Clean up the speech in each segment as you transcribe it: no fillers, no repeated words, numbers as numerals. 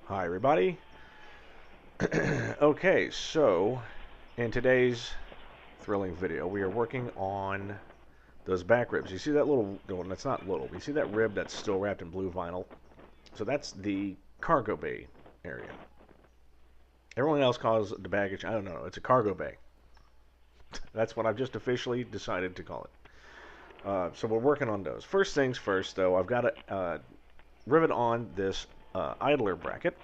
Hi everybody. Okay, so in today's thrilling video, we are working on those back ribs. You see that little, no, that's not little, you see that rib that's still wrapped in blue vinyl? So that's the cargo bay area. Everyone else calls it the baggage, I don't know, it's a cargo bay. That's what I've just officially decided to call it. So we're working on those. First things first, though, I've got to rivet on this idler bracket.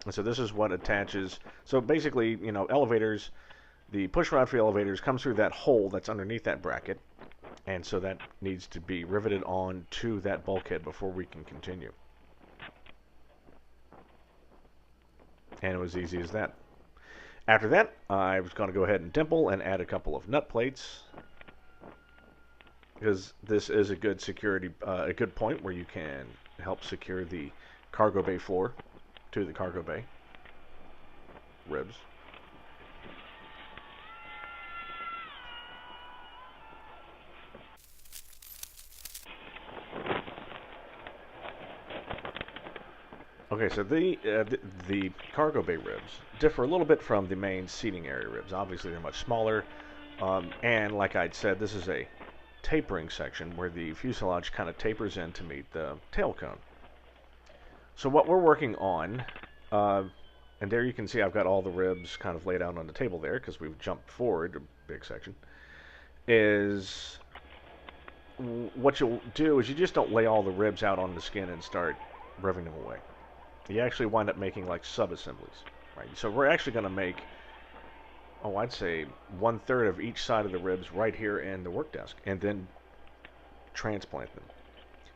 And so this is what attaches. So basically, you know, elevators, the push rod for elevators comes through that hole that's underneath that bracket. And so that needs to be riveted on to that bulkhead before we can continue. And it was easy as that. After that, I was going to go ahead and dimple and add a couple of nut plates, because this is a good security, a good point where you can help secure the cargo bay floor to the cargo bay ribs. Okay, so the cargo bay ribs differ a little bit from the main seating area ribs. Obviously, they're much smaller, and like I'd said, this is a tapering section where the fuselage kind of tapers in to meet the tail cone. So what we're working on, and there you can see I've got all the ribs kind of laid out on the table there because we've jumped forward a big section, is what you'll do is you just don't lay all the ribs out on the skin and start revving them away. You actually wind up making like sub-assemblies, right? So we're actually going to make, oh, I'd say 1/3 of each side of the ribs right here in the work desk, and then transplant them.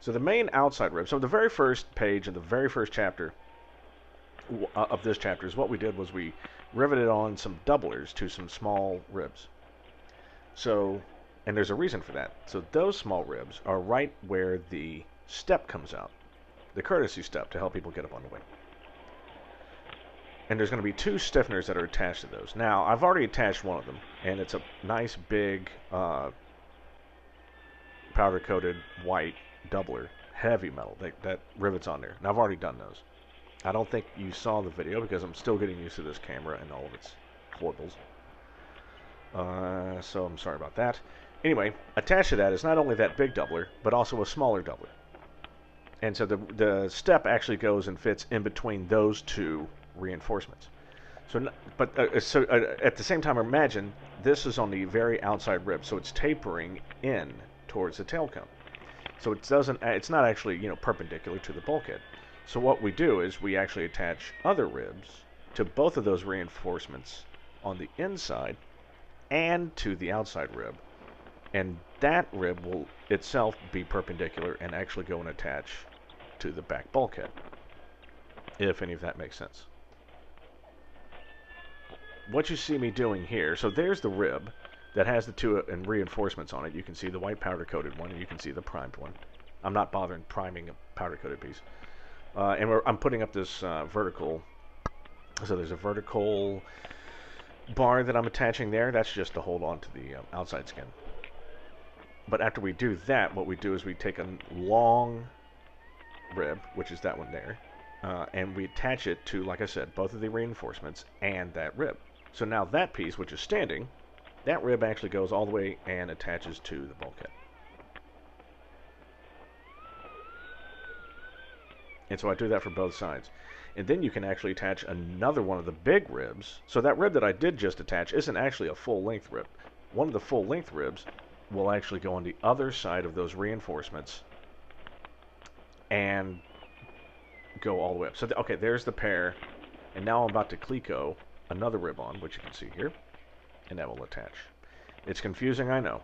So the main outside rib, so the very first page of the very first chapter of this chapter is what we did was we riveted on some doublers to some small ribs. So, and there's a reason for that. So those small ribs are right where the step comes out, the courtesy step to help people get up on the wing. And there's going to be two stiffeners that are attached to those. Now, I've already attached one of them, and it's a nice big powder-coated white doubler, heavy metal, that rivets on there. Now, I've already done those. I don't think you saw the video because I'm still getting used to this camera and all of its foibles. So I'm sorry about that. Anyway, attached to that is not only that big doubler, but also a smaller doubler. And so the step actually goes and fits in between those two reinforcements. So, at the same time, imagine this is on the very outside rib, so it's tapering in towards the tail cone. So it's not actually, you know, perpendicular to the bulkhead. So what we do is we actually attach other ribs to both of those reinforcements on the inside and to the outside rib. And that rib will itself be perpendicular and actually go and attach to the back bulkhead, if any of that makes sense. What you see me doing here, so there's the rib that has the two reinforcements on it. You can see the white powder-coated one, and you can see the primed one. I'm not bothering priming a powder-coated piece. And I'm putting up this vertical, so there's a vertical bar that I'm attaching there. That's just to hold on to the outside skin. But after we do that, what we do is we take a long rib, which is that one there, and we attach it to, like I said, both of the reinforcements and that rib. So now that piece, which is standing, that rib actually goes all the way and attaches to the bulkhead. And so I do that for both sides. And then you can actually attach another one of the big ribs. So that rib that I did just attach isn't actually a full-length rib. One of the full-length ribs will actually go on the other side of those reinforcements and go all the way up. So, okay, there's the pair. And now I'm about to cleco another rib on, which you can see here. And that will attach. It's confusing, I know.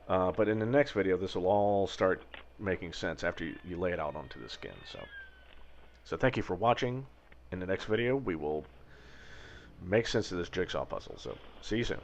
But in the next video, this will all start making sense after you lay it out onto the skin. So thank you for watching. In the next video, we will make sense of this jigsaw puzzle. So see you soon.